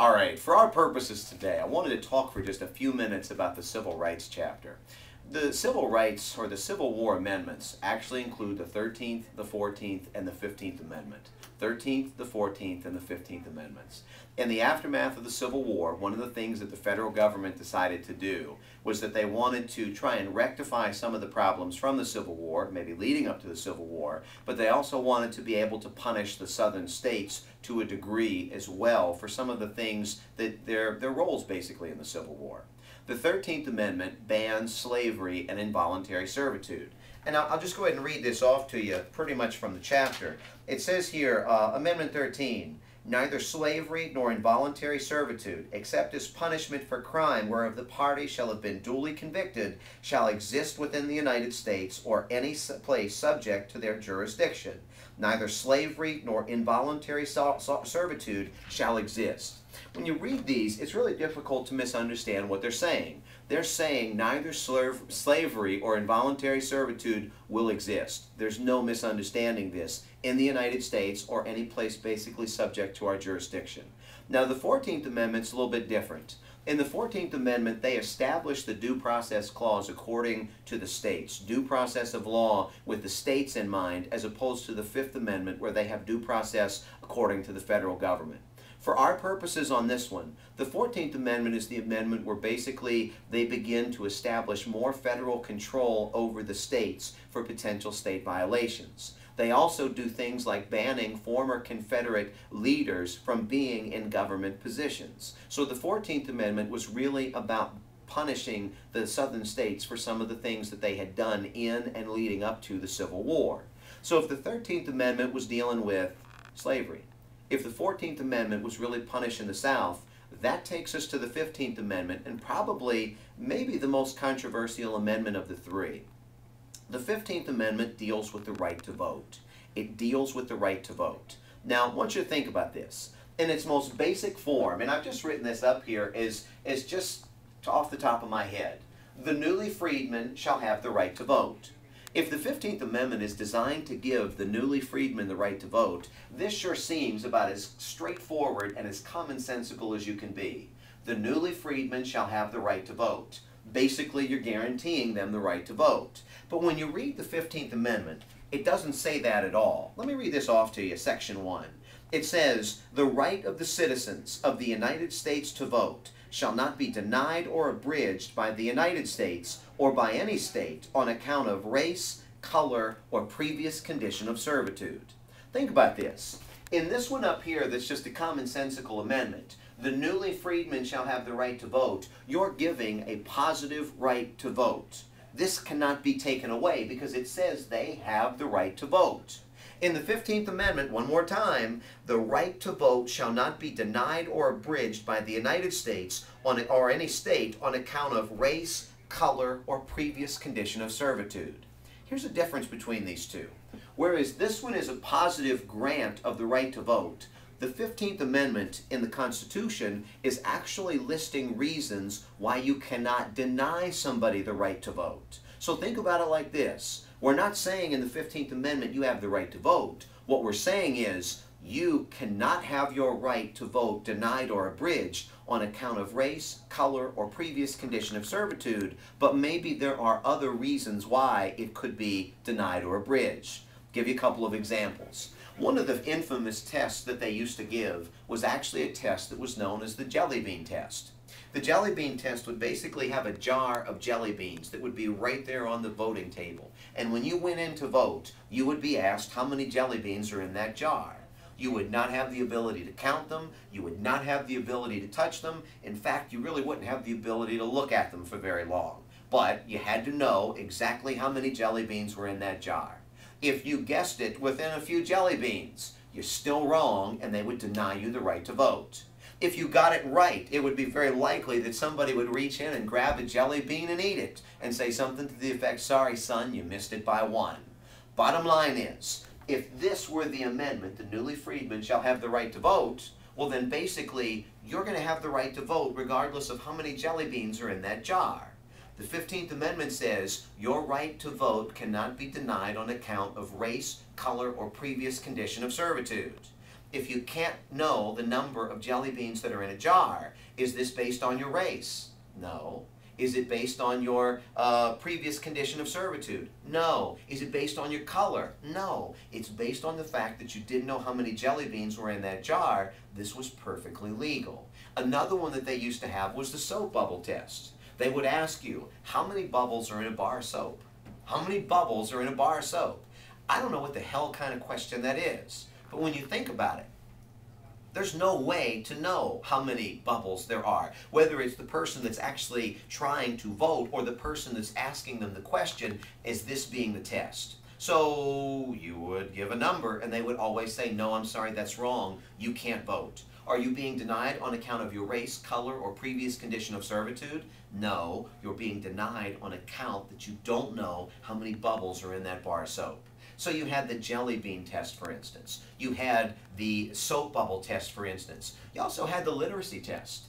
All right, for our purposes today, I wanted to talk for just a few minutes about the Civil Rights chapter. The Civil Rights, or the Civil War amendments, actually include the 13th, the 14th, and the 15th Amendment. 13th, the 14th, and the 15th Amendments. In the aftermath of the Civil War, one of the things that the federal government decided to do was that they wanted to try and rectify some of the problems from the Civil War, maybe leading up to the Civil War, but they also wanted to be able to punish the southern states to a degree as well for some of the things that their roles basically in the Civil War. The 13th Amendment bans slavery and involuntary servitude. And I'll just go ahead and read this off to you pretty much from the chapter. It says here, Amendment 13, neither slavery nor involuntary servitude, except as punishment for crime whereof the party shall have been duly convicted, shall exist within the United States or any place subject to their jurisdiction. Neither slavery nor involuntary servitude shall exist. When you read these, it's really difficult to misunderstand what they're saying. They're saying neither slavery or involuntary servitude will exist. There's no misunderstanding this in the United States or any place basically subject to our jurisdiction. Now, the 14th Amendment's a little bit different. In the 14th Amendment, they established the due process clause according to the states, due process of law with the states in mind, as opposed to the 5th Amendment where they have due process according to the federal government. For our purposes on this one, the 14th Amendment is the amendment where basically they begin to establish more federal control over the states for potential state violations. They also do things like banning former Confederate leaders from being in government positions. So the 14th Amendment was really about punishing the southern states for some of the things that they had done in and leading up to the Civil War. So if the 13th Amendment was dealing with slavery, if the 14th Amendment was really punishing the South, that takes us to the 15th Amendment, and probably maybe the most controversial amendment of the three. The 15th Amendment deals with the right to vote. It deals with the right to vote. Now, I want you to think about this. In its most basic form, and I've just written this up here as just off the top of my head, the newly freedmen shall have the right to vote. If the 15th Amendment is designed to give the newly freedmen the right to vote, this sure seems about as straightforward and as commonsensical as you can be. The newly freedmen shall have the right to vote. Basically, you're guaranteeing them the right to vote. But when you read the 15th Amendment, it doesn't say that at all. Let me read this off to you, Section 1. It says, the right of the citizens of the United States to vote shall not be denied or abridged by the United States or by any state on account of race, color, or previous condition of servitude. Think about this. In this one up here that's just a commonsensical amendment, the newly freedmen shall have the right to vote, you're giving a positive right to vote. This cannot be taken away because it says they have the right to vote. In the 15th Amendment, one more time, the right to vote shall not be denied or abridged by the United States or any state on account of race, color, or previous condition of servitude. Here's the difference between these two. Whereas this one is a positive grant of the right to vote, the 15th Amendment in the Constitution is actually listing reasons why you cannot deny somebody the right to vote. So think about it like this. We're not saying in the 15th Amendment you have the right to vote. What we're saying is you cannot have your right to vote denied or abridged on account of race, color, or previous condition of servitude, but maybe there are other reasons why it could be denied or abridged. Give you a couple of examples. One of the infamous tests that they used to give was actually a test that was known as the jelly bean test. The jelly bean test would basically have a jar of jelly beans that would be right there on the voting table. And when you went in to vote, you would be asked how many jelly beans are in that jar. You would not have the ability to count them. You would not have the ability to touch them. In fact, you really wouldn't have the ability to look at them for very long. But you had to know exactly how many jelly beans were in that jar. If you guessed it within a few jelly beans, you're still wrong and they would deny you the right to vote. If you got it right, it would be very likely that somebody would reach in and grab a jelly bean and eat it and say something to the effect, sorry son, you missed it by one. Bottom line is, if this were the amendment, the newly freedmen shall have the right to vote, well then basically you're going to have the right to vote regardless of how many jelly beans are in that jar. The 15th Amendment says your right to vote cannot be denied on account of race, color, or previous condition of servitude. If you can't know the number of jelly beans that are in a jar, is this based on your race? No. Is it based on your previous condition of servitude? No. Is it based on your color? No. It's based on the fact that you didn't know how many jelly beans were in that jar. This was perfectly legal. Another one that they used to have was the soap bubble test. They would ask you, how many bubbles are in a bar of soap? How many bubbles are in a bar of soap? I don't know what the hell kind of question that is. But when you think about it, there's no way to know how many bubbles there are, whether it's the person that's actually trying to vote or the person that's asking them the question, is this being the test? So you would give a number and they would always say, no, I'm sorry, that's wrong, you can't vote. Are you being denied on account of your race, color, or previous condition of servitude? No, you're being denied on account that you don't know how many bubbles are in that bar of soap. So you had the jelly bean test, for instance. You had the soap bubble test, for instance. You also had the literacy test.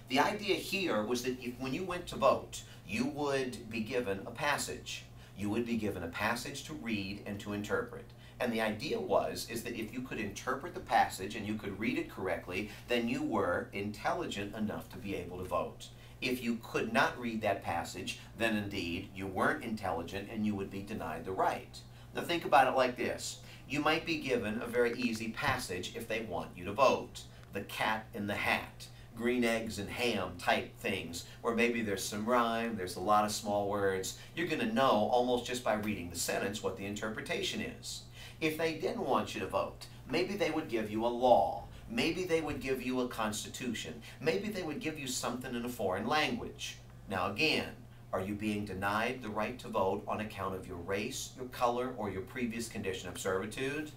The idea here was that when you went to vote, you would be given a passage. You would be given a passage to read and to interpret. And the idea is that if you could interpret the passage and you could read it correctly, then you were intelligent enough to be able to vote. If you could not read that passage, then indeed you weren't intelligent and you would be denied the right. Now think about it like this. You might be given a very easy passage if they want you to vote. The cat in the hat, green eggs and ham type things, where maybe there's some rhyme, there's a lot of small words. You're going to know almost just by reading the sentence what the interpretation is. If they didn't want you to vote, maybe they would give you a law. Maybe they would give you a constitution. Maybe they would give you something in a foreign language. Now again, are you being denied the right to vote on account of your race, your color, or your previous condition of servitude?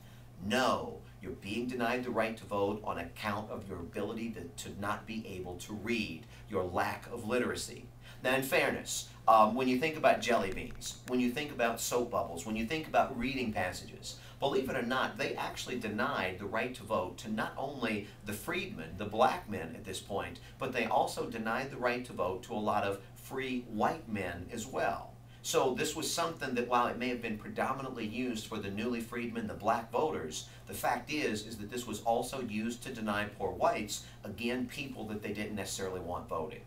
No. You're being denied the right to vote on account of your ability to not be able to read, your lack of literacy. Now in fairness, when you think about jelly beans, when you think about soap bubbles, when you think about reading passages, believe it or not, they actually denied the right to vote to not only the freedmen, the black men at this point, but they also denied the right to vote to a lot of free white men as well. So this was something that while it may have been predominantly used for the newly freedmen, the black voters, the fact is that this was also used to deny poor whites, again, people that they didn't necessarily want voting.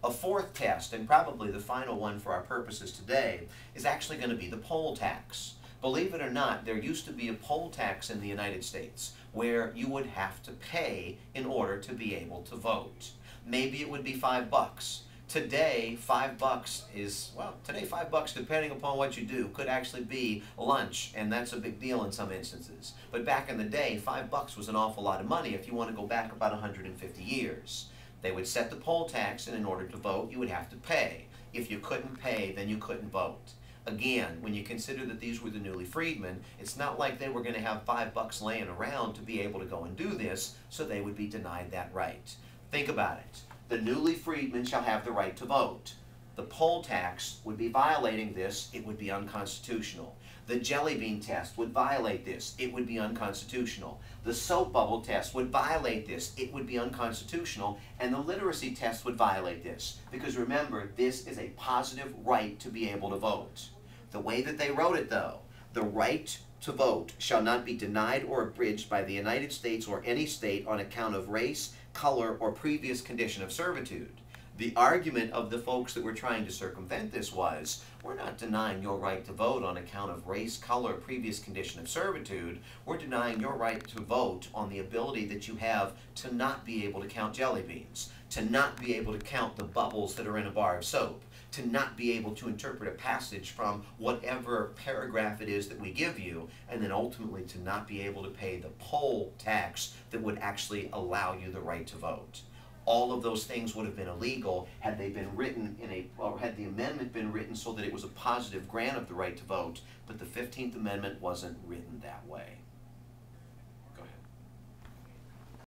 A fourth test, and probably the final one for our purposes today, is actually going to be the poll tax. Believe it or not, there used to be a poll tax in the United States where you would have to pay in order to be able to vote. Maybe it would be $5. Today, $5 is, well, today $5, depending upon what you do, could actually be lunch, and that's a big deal in some instances. But back in the day, $5 was an awful lot of money if you want to go back about 150 years. They would set the poll tax, and in order to vote, you would have to pay. If you couldn't pay, then you couldn't vote. Again, when you consider that these were the newly freedmen, it's not like they were going to have $5 laying around to be able to go and do this, so they would be denied that right. Think about it. The newly freedmen shall have the right to vote. The poll tax would be violating this. It would be unconstitutional. The jelly bean test would violate this. It would be unconstitutional. The soap bubble test would violate this. It would be unconstitutional. And the literacy test would violate this. Because remember, this is a positive right to be able to vote. The way that they wrote it, though, the right to vote shall not be denied or abridged by the United States or any state on account of race, color, or previous condition of servitude. The argument of the folks that were trying to circumvent this was, we're not denying your right to vote on account of race, color, previous condition of servitude. We're denying your right to vote on the ability that you have to not be able to count jelly beans, to not be able to count the bubbles that are in a bar of soap, to not be able to interpret a passage from whatever paragraph it is that we give you, and then ultimately to not be able to pay the poll tax that would actually allow you the right to vote. All of those things would have been illegal had they been written or had the amendment been written so that it was a positive grant of the right to vote, but the 15th Amendment wasn't written that way.